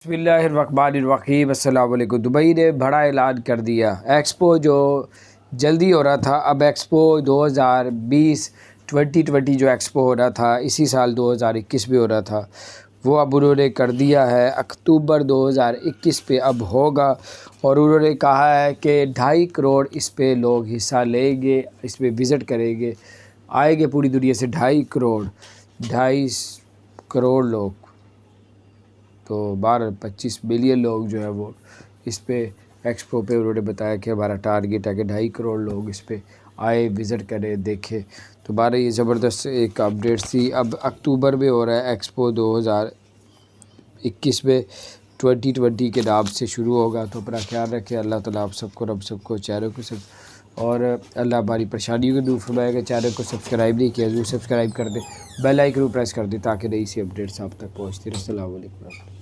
بسم اللہ الرحمن الرحیم۔ السلام علیکم۔ دبئی نے بڑا اعلان کر دیا، ایکسپو جو جلدی ہو رہا تھا، اب ایکسپو 2020 جو ایکسپو ہو رہا تھا اسی سال 2021 میں ہو رہا تھا، وہ اب انہوں نے کر دیا ہے اکتوبر 2021 پہ اب ہوگا، اور انہوں نے کہا ہے کہ 2.5 کروڑ اس پہ لوگ حصہ لیں گے، اس پہ وزٹ کریں گے، آئیں گے پوری دنیا سے 2.5 کروڑ لوگ، تو 25 ملین لوگ جو ہے وہ اس پہ ایکسپو پہ انہوں نے بتایا کہ ہمارا ٹارگیٹ ہے کہ 2.5 کروڑ لوگ اس پہ آئے، وزٹ کریں، دیکھیں۔ تو یہ زبردست ایک اپڈیٹ تھی۔ اب اکتوبر میں ہو رہا ہے ایکسپو 2021 میں 2020 کے نام سے شروع ہوگا، تو اپنا خیال رکھیں۔ اللہ تعالیٰ آپ سب کو، رب سب کو، چینل کو اور اللہ ہماری پریشانیوں کو دور فرمائے گا۔ چینل کو سبسکرائب نہیں کیا ضرور سبسکرائب کر دیں، بیل آئیکن کو پریس کر دیں تاکہ نئی سی اپڈیٹس آپ تک پہنچتی رہیں۔ السلام علیکم۔